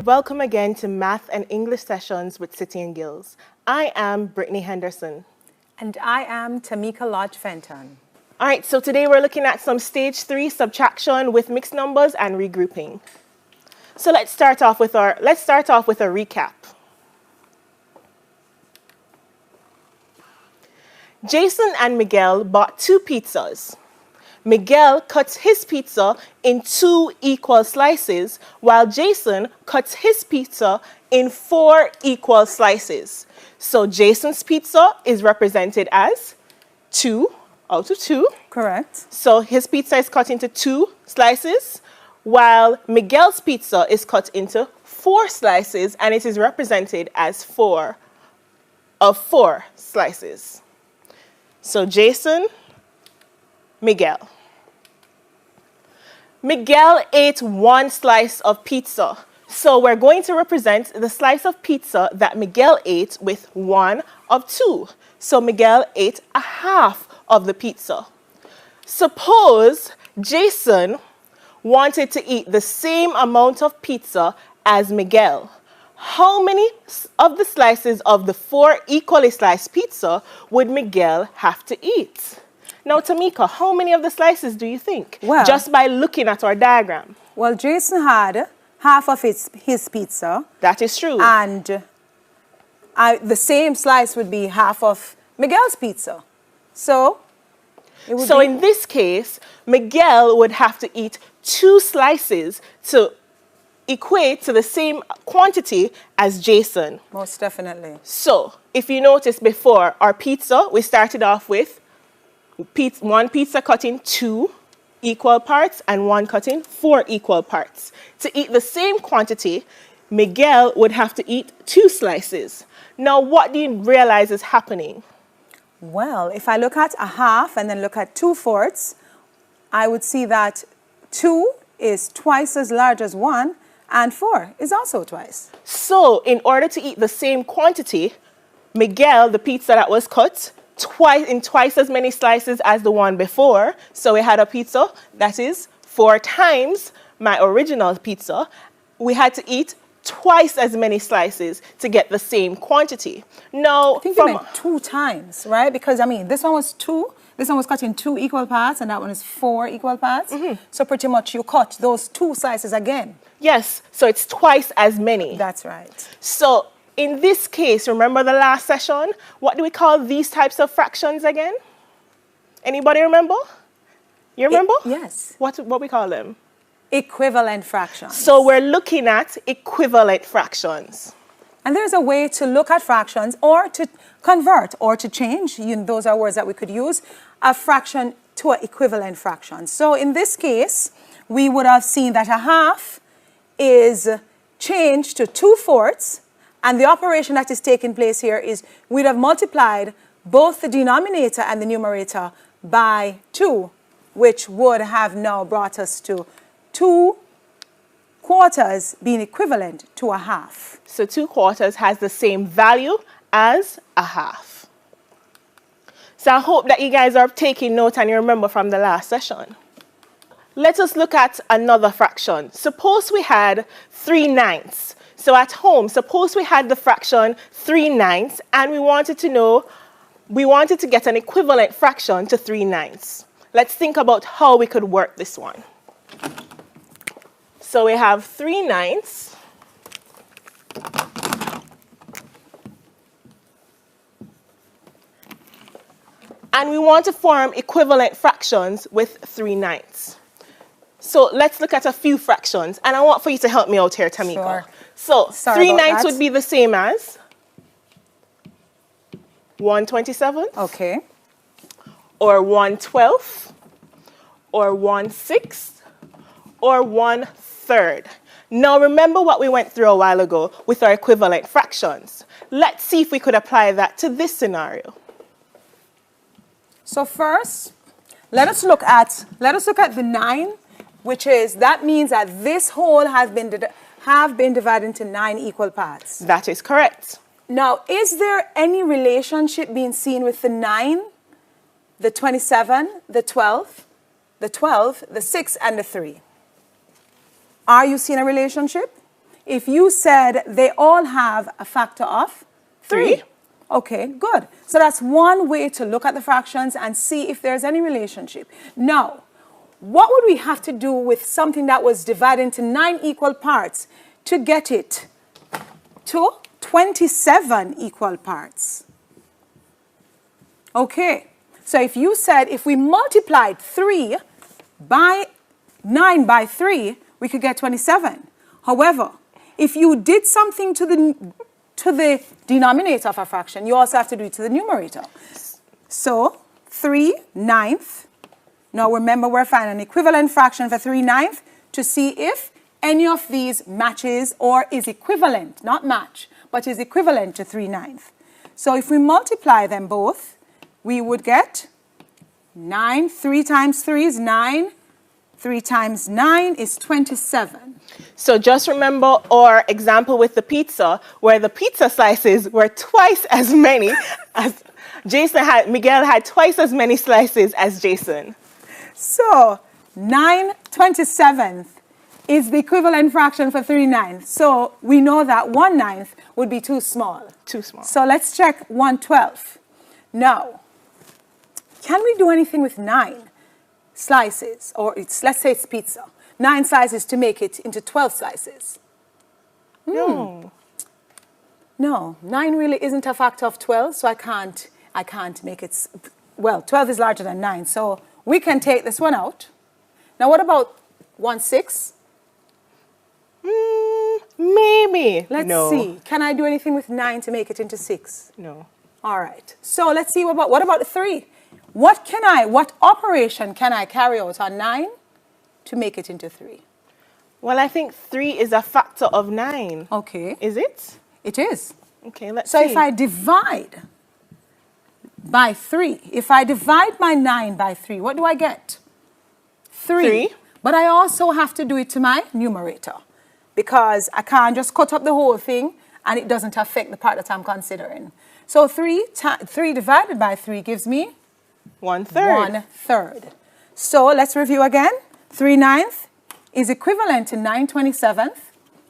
Welcome again to Math and English Sessions with City and Gills. I am Brittany Henderson. And I am Tamika Lodge-Fenton. All right, so today we're looking at some stage 3 subtraction with mixed numbers and regrouping. So let's start off with a recap. Jason and Miguel bought 2 pizzas. Miguel cuts his pizza in 2 equal slices, while Jason cuts his pizza in 4 equal slices. So Jason's pizza is represented as 2 out of 2. Correct. So his pizza is cut into 2 slices, while Miguel's pizza is cut into 4 slices, and it is represented as 4 of 4 slices. So Jason, Miguel. Miguel ate 1 slice of pizza. So we're going to represent the slice of pizza that Miguel ate with 1 of 2. So Miguel ate a half of the pizza. Suppose Jason wanted to eat the same amount of pizza as Miguel. How many of the slices of the 4 equally sliced pizza would Miguel have to eat? Now, Tamika, how many of the slices do you think? Well, just by looking at our diagram. Well, Jason had half of his pizza. That is true. And the same slice would be half of Miguel's pizza. So, in this case, Miguel would have to eat 2 slices to equate to the same quantity as Jason. Most definitely. So, if you notice before, our pizza, we started off with 1 pizza cut in 2 equal parts and 1 cut in 4 equal parts. To eat the same quantity, Miguel would have to eat 2 slices. Now, what do you realize is happening? Well, if I look at a half and then look at 2/4, I would see that 2 is twice as large as 1 and 4 is also twice. So, in order to eat the same quantity, Miguel, the pizza that was cut, twice as many slices as the one before. So we had a pizza that is 4 times my original pizza. We had to eat twice as many slices to get the same quantity. Now, I think you meant 2 times, right? Because, I mean, this one was 2. This one was cut in 2 equal parts, and that one is 4 equal parts. Mm-hmm. So pretty much you cut those 2 slices again. Yes, so it's twice as many. That's right. So in this case, remember the last session? What do we call these types of fractions again? Anybody remember? You remember? Yes. What we call them? Equivalent fractions. So we're looking at equivalent fractions. And there's a way to look at fractions or to convert or to change, those are words that we could use, a fraction to an equivalent fraction. So in this case, we would have seen that a half is changed to 2/4, and the operation that is taking place here is we'd have multiplied both the denominator and the numerator by 2, which would have now brought us to 2/4 being equivalent to a half. So 2/4 has the same value as a half. So I hope that you guys are taking note and you remember from the last session. Let us look at another fraction. Suppose we had 3/9. So at home, suppose we had the fraction 3/9 and we wanted to get an equivalent fraction to 3/9. Let's think about how we could work this one. So we have 3/9. And we want to form equivalent fractions with 3/9. So let's look at a few fractions. And I want for you to help me out here, Tamika. Sure. So Sorry 3/9 would be the same as 1/27. Okay. Or 1/12. Or 1/6. Or 1/3. Now remember what we went through a while ago with our equivalent fractions. Let's see if we could apply that to this scenario. So first, let us look at the 9, which is, that means that this whole have been divided into 9 equal parts. That is correct. Now, is there any relationship being seen with the 9, the 27, the 12, the 6, and the 3? Are you seeing a relationship? if you said they all have a factor of 3. 3. Okay, good. So that's one way to look at the fractions and see if there's any relationship. Now, what would we have to do with something that was divided into 9 equal parts to get it to 27 equal parts? Okay, so if you said if we multiplied 9 by 3, we could get 27. However, if you did something to the denominator of a fraction, you also have to do it to the numerator. So 3/9. Now remember, we're finding an equivalent fraction for 3/9 to see if any of these matches or is equivalent, not match, but is equivalent to 3/9. So if we multiply them both, we would get 9. 3 times 3 is 9. 3 times 9 is 27. So just remember our example with the pizza, where the pizza slices were twice as many as Miguel had twice as many slices as Jason. So 9/27 is the equivalent fraction for 3/9. So we know that 1/9 would be too small. Too small. So let's check 1/12. Now, can we do anything with 9 slices? Or let's say it's pizza. 9 slices to make it into 12 slices? No. No, 9 really isn't a factor of 12, so I can't make it. Well, 12 is larger than 9, so we can take this one out. Now, what about 1/6? Maybe. Let's see. Can I do anything with 9 to make it into 6? No. All right. So let's see what about 3? What operation can I carry out on 9 to make it into 3? Well, I think 3 is a factor of 9. Okay. Is it? It is. Okay, let's So see. if I divide by 3, if I divide my 9 by 3, what do I get? 3. But I also have to do it to my numerator, because I can't just cut up the whole thing and it doesn't affect the part that I'm considering. So 3 divided by 3 gives me 1/3. 1/3. So let's review again. 3/9 is equivalent to 9/27,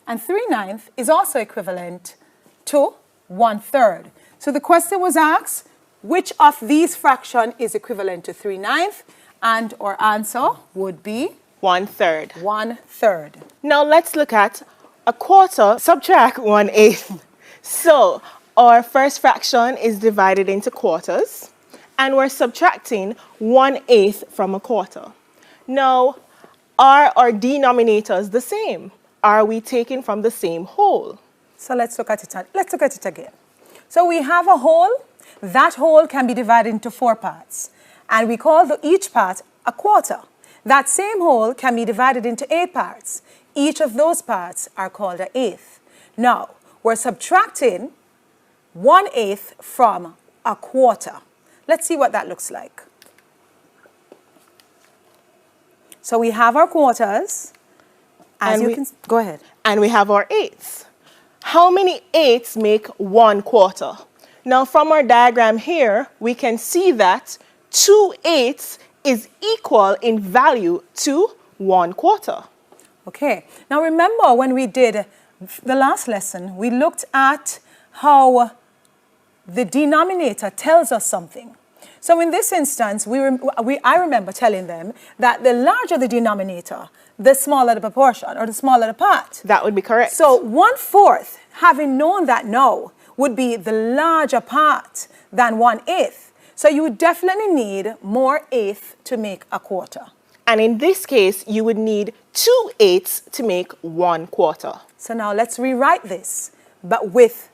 and 3/9 is also equivalent to 1/3. So the question was asked, which of these fractions is equivalent to 3/9? And our answer would be 1/3. 1/3. Now let's look at a quarter, subtract 1/8. So our first fraction is divided into quarters, and we're subtracting 1/8 from a quarter. Now, are our denominators the same? Are we taking from the same whole? So let's look at it again. So we have a whole. That whole can be divided into 4 parts, and we call each part a quarter. That same whole can be divided into 8 parts. Each of those parts are called an eighth. Now, we're subtracting 1/8 from a quarter. Let's see what that looks like. So we have our quarters. Go ahead. And we have our eighths. How many eighths make 1 quarter? Now, from our diagram here, we can see that 2/8 is equal in value to 1 quarter. Okay. Now, remember when we did the last lesson, we looked at how the denominator tells us something. So in this instance, I remember telling them that the larger the denominator, the smaller the proportion, or the smaller the part. That would be correct. So 1/4, having known that now, would be the larger part than 1/8. So you would definitely need more eighths to make a quarter. And in this case, you would need 2/8 to make 1 quarter. So now let's rewrite this, but with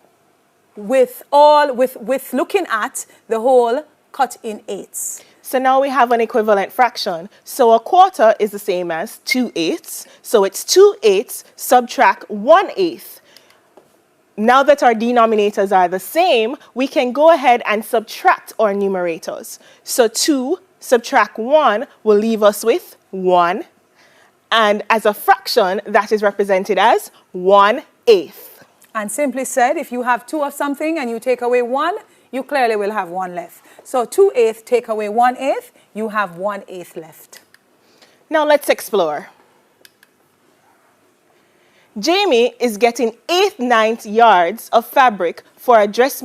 looking at the whole cut in eighths. So now we have an equivalent fraction. So a quarter is the same as 2/8. So it's 2/8 subtract 1/8. Now that our denominators are the same, we can go ahead and subtract our numerators. So 2 subtract 1 will leave us with 1. And as a fraction, that is represented as 1/8. And simply said, if you have 2 of something and you take away 1, you clearly will have 1 left. So 2/8 take away 1/8, you have 1/8 left. Now let's explore. Jamie is getting 1/8 yards of fabric for a dress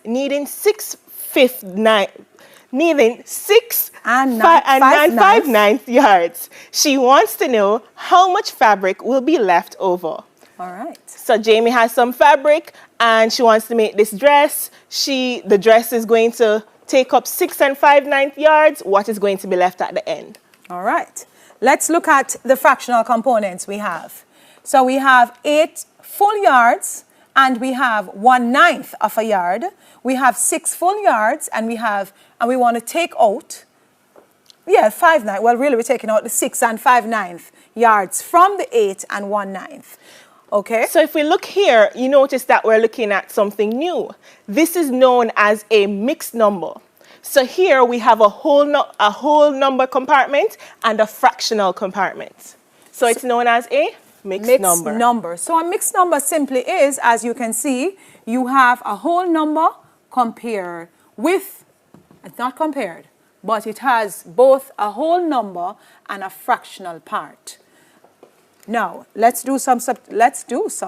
needing 9/5 yards. She wants to know how much fabric will be left over. All right. So Jamie has some fabric and she wants to make this dress. The dress is going to take up 6 5/9 yards. What is going to be left at the end? All right. Let's look at the fractional components we have. So we have 8 full yards and we have 1/9 of a yard. We have 6 full yards and we want to take out, 5/9. Well, really we're taking out the 6 5/9 yards from the 8 1/9. Okay. So if we look here, you notice that we're looking at something new. This is known as a mixed number. So here we have a whole number compartment and a fractional compartment. So it's known as a mixed number. So a mixed number simply is, as you can see, you have a whole number compared with, it's not compared, but it has both a whole number and a fractional part. Now, let's do some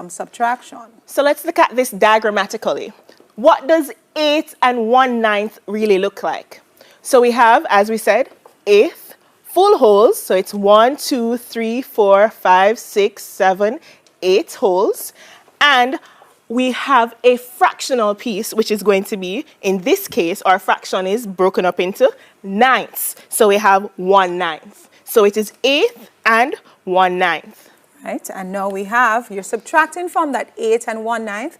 subtraction. So let's look at this diagrammatically. What does 8 1/9 really look like? So we have, as we said, 8 full holes. So it's 1, 2, 3, 4, 5, 6, 7, 8 holes. And we have a fractional piece, which is going to be, in this case, our fraction is broken up into ninths. So we have 1/9. So it is 8 and 1/9. Right, and now you're subtracting from that 8 1/9,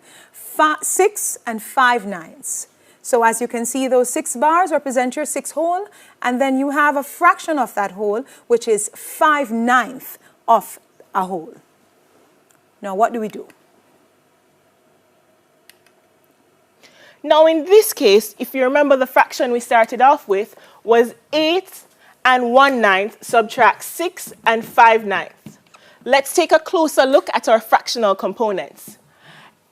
6 5/9. So as you can see, those 6 bars represent your 6 whole, and then you have a fraction of that whole, which is 5/9 of a whole. Now what do we do? Now in this case, if you remember, the fraction we started off with was 8 1/9 subtract 6 5/9. Let's take a closer look at our fractional components.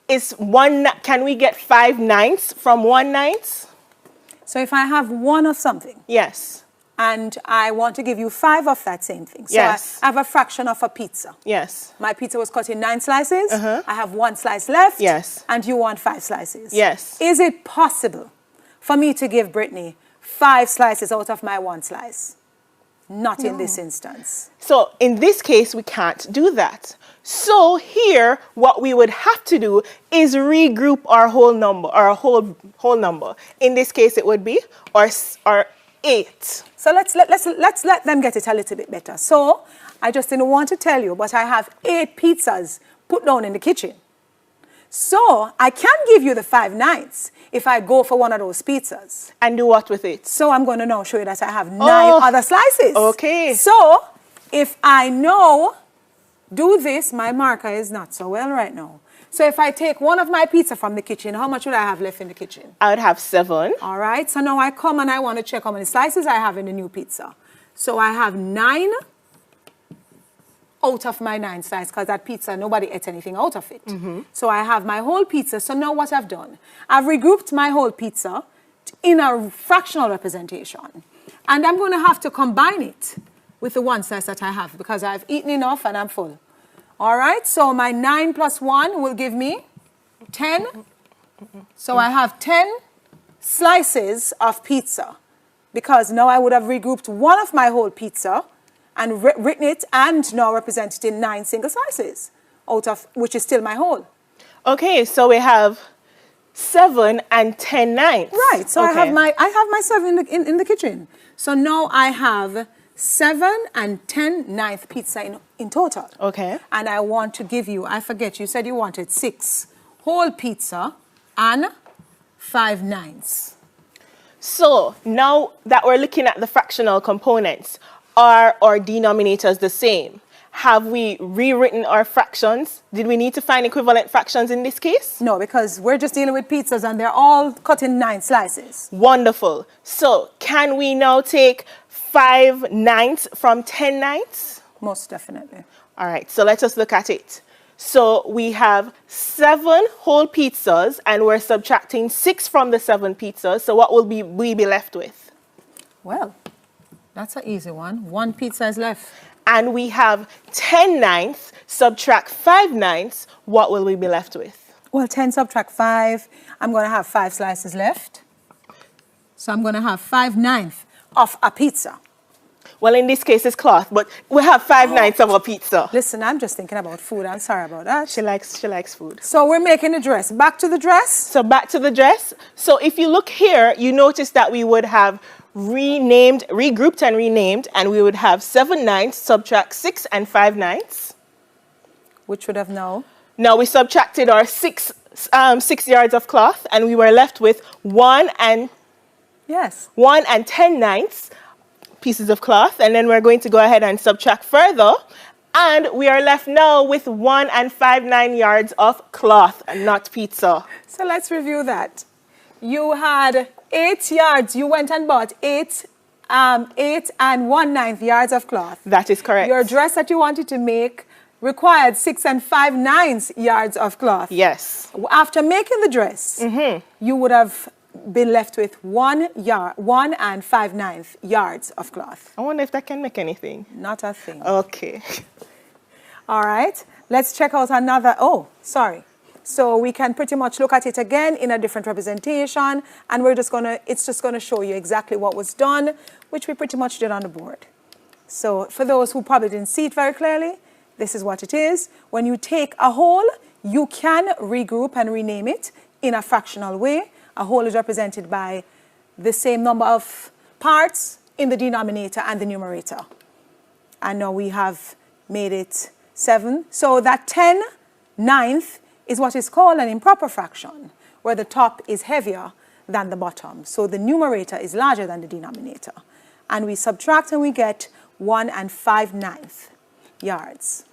Can we get 5/9 from 1/9? So if I have 1 of something. Yes. And I want to give you 5 of that same thing. So yes. I have a fraction of a pizza. Yes. My pizza was cut in 9 slices. I have 1 slice left. Yes. And you want 5 slices. Yes. Is it possible for me to give Brittany 5 slices out of my 1 slice? Not in this instance. So in this case, we can't do that. So here, what we would have to do is regroup our whole number, our whole number. In this case, it would be our 8. So let's let them get it a little bit better. So I just didn't want to tell you, but I have 8 pizzas put down in the kitchen. So I can give you the 5/9 if I go for one of those pizzas. And do what with it? So I'm going to now show you that I have 9 other slices. Okay. So if I now do this, my marker is not so well right now. So if I take one of my pizza from the kitchen, how much would I have left in the kitchen? I would have 7. All right. So now I come and I want to check how many slices I have in the new pizza. So I have 9 out of my 9 slices, because that pizza, nobody ate anything out of it. So I have my whole pizza. So now what I've done, I've regrouped my whole pizza in a fractional representation. And I'm going to have to combine it with the 1 slice that I have, because I've eaten enough and I'm full. All right, so my 9 plus 1 will give me 10. So I have 10 slices of pizza, because now I would have regrouped one of my whole pizza and written it and now represented in 9 single slices, out of which is still my whole. Okay, so we have 7 and 10 ninths. Right, so okay. I have my 7 in the kitchen. So now I have 7 and 10 ninth pizza in total. Okay. And I want to give you, I forget, you said you wanted 6 whole pizza and 5 ninths. So now that we're looking at the fractional components, are our denominators the same? Have we rewritten our fractions? Did we need to find equivalent fractions in this case? No, because we're just dealing with pizzas and they're all cut in 9 slices. Wonderful. So can we now take 5 ninths from 10 ninths? Most definitely. All right, so let us look at it. So we have 7 whole pizzas and we're subtracting 6 from the 7 pizzas. So what will we be left with? Well, that's an easy one. 1 pizza is left. and we have 10/9, subtract 5/9, what will we be left with? Well, 10 subtract 5, I'm going to have 5 slices left. So I'm going to have 5/9 of a pizza. Well, in this case, it's cloth, but we have 5/9 of a pizza. Listen, I'm just thinking about food. I'm sorry about that. She likes food. So we're making the dress. Back to the dress. So back to the dress. So if you look here, you notice that we would have regrouped and renamed, and we would have 7/9, subtract 6 and 5/9. Which would have now? Now we subtracted our 6 yards of cloth, and we were left with 1 and 10/9 pieces of cloth, and then we're going to go ahead and subtract further, and we are left now with 1 and 5/9 yards of cloth, and not pizza. So let's review that. You had 8 yards. You went and bought 8 and 1/9 yards of cloth. That is correct. Your dress that you wanted to make required 6 and 5/9 yards of cloth. Yes. After making the dress, you would have been left with 1 and 5/9 yards of cloth. I wonder if that can make anything. Not a thing. Okay. All right. Let's check out another. Oh, sorry. So we can pretty much look at it again in a different representation, and it's just gonna show you exactly what was done, which we pretty much did on the board. So for those who probably didn't see it very clearly, this is what it is. When you take a whole, you can regroup and rename it in a fractional way. A whole is represented by the same number of parts in the denominator and the numerator. And now we have made it 7. So that 10/9 is what is called an improper fraction, where the top is heavier than the bottom. So the numerator is larger than the denominator. And we subtract and we get 1 and 5/9 yards.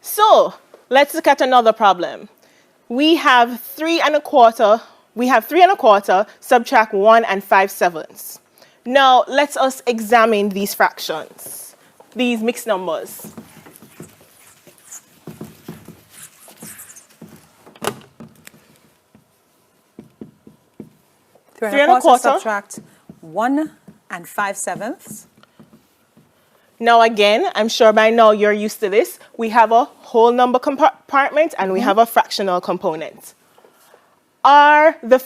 So let's look at another problem. We have 3 1/4, subtract 1 and 5/7. Now let us examine these fractions, these mixed numbers. 3 1/4 subtract 1 and 5/7. Now again, I'm sure by now you're used to this. We have a whole number compartment and we have a fractional component. Are the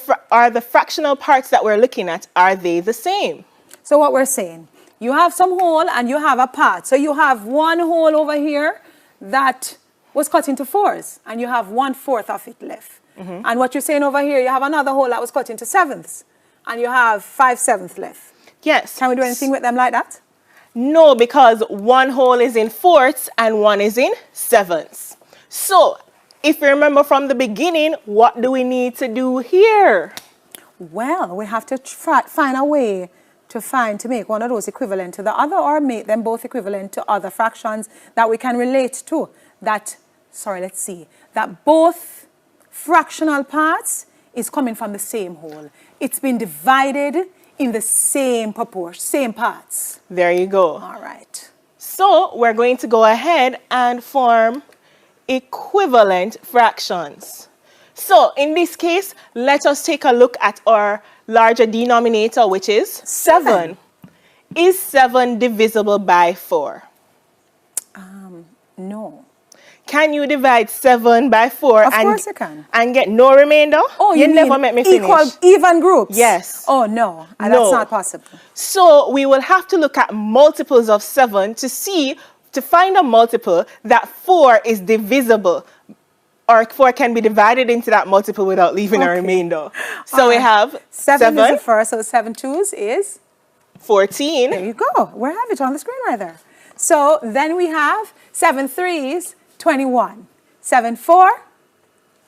fractional parts that we're looking at, are they the same? So what we're saying, you have some whole and you have a part. So you have one whole over here that was cut into 4s, and you have 1/4 of it left. And what you're saying over here, you have another whole that was cut into 7ths, and you have 5/7 left. Yes. Can we do anything with them like that? No, because one whole is in 4ths and one is in 7ths. So, if you remember from the beginning, what do we need to do here? Well, we have to find a way to make one of those equivalent to the other, or make them both equivalent to other fractions that we can relate to. That both fractional parts is coming from the same whole. It's been divided in the same proportion, same parts. There you go. All right. So we're going to go ahead and form equivalent fractions. So in this case, let us take a look at our larger denominator, which is 7. Is 7 divisible by 4? No. Can you divide 7 by 4 Of course you can. And get no remainder? Oh, you never met me finish. Even groups? Yes. Oh, no. That's not possible. So we will have to look at multiples of 7 to find a multiple that 4 is divisible, or 4 can be divided into that multiple without leaving a remainder. So we have 7 is the first, so 7 2s is? 14. There you go. We have it on the screen right there. So then we have 7 3s, 21. 7 4,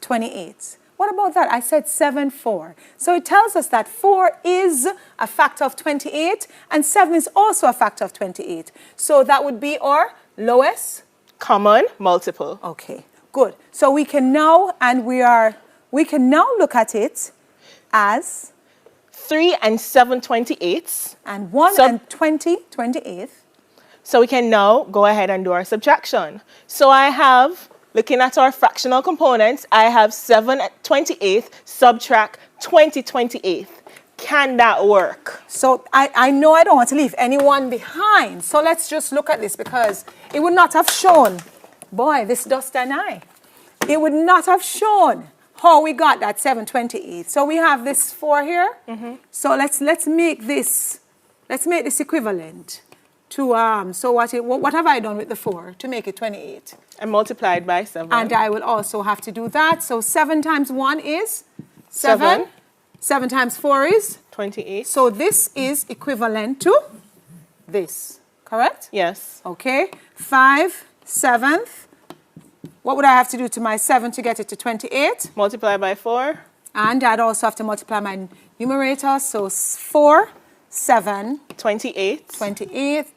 28. What about that? I said 7 4. So it tells us that 4 is a factor of 28 and 7 is also a factor of 28. So that would be our lowest common multiple. Okay, good. So we can now look at it as 3 and 7 28ths. And 1 and 20 28th. So we can now go ahead and do our subtraction. So I have, looking at our fractional components, I have 7 28th subtract 20 28th. Can that work? So I know I don't want to leave anyone behind. So let's just look at this because it would not have shown, boy, this dust and I. It would not have shown how we got that 7/28. So we have this 4 here. So let's make this equivalent to so what have I done with the 4 to make it 28? And multiplied by 7. And I will also have to do that. So 7 times 1 is 7. 7 times 4 is 28. So this is equivalent to this, correct? Yes. Okay. 5/7. What would I have to do to my 7 to get it to 28? Multiply by 4. And I'd also have to multiply my numerator. So 4, 7, 28. 28,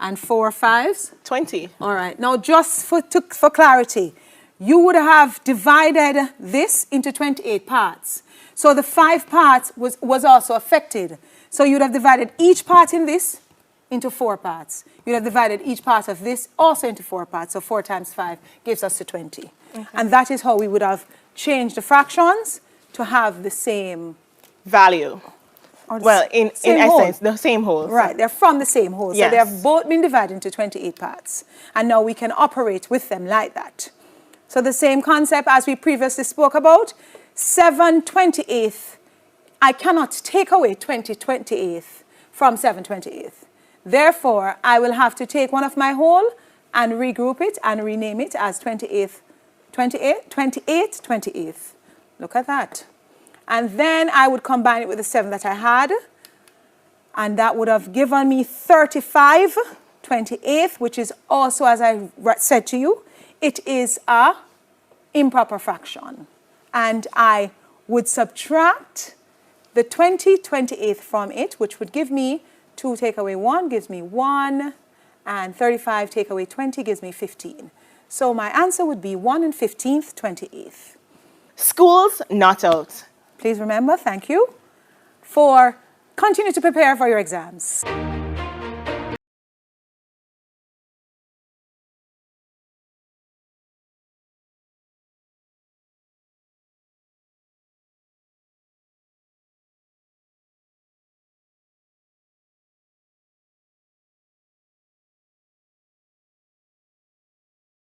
and 4 5s. 20. All right. Now, just for clarity, you would have divided this into 28 parts. So the 5 parts was also affected. So you'd have divided each part in this into 4 parts. You'd have divided each part of this also into 4 parts. So 4 times 5 gives us to 20. And that is how we would have changed the fractions to have the same value. Well, in essence, the same whole. Right, they're from the same whole. Yes. So they have both been divided into 28 parts. And now we can operate with them like that. So the same concept as we previously spoke about, 7/28. I cannot take away 20/28 from 7/28. Therefore, I will have to take one of my whole and regroup it and rename it as 28/28. Look at that. And then I would combine it with the 7 that I had. And that would have given me 35/28, which is also, as I said to you, it is a improper fraction. And I would subtract the 20/28 from it, which would give me 2 take away 1 gives me 1, and 35 take away 20 gives me 15. So my answer would be 1 15th 28th. Schools not out. Please remember, thank you, for continue to prepare for your exams.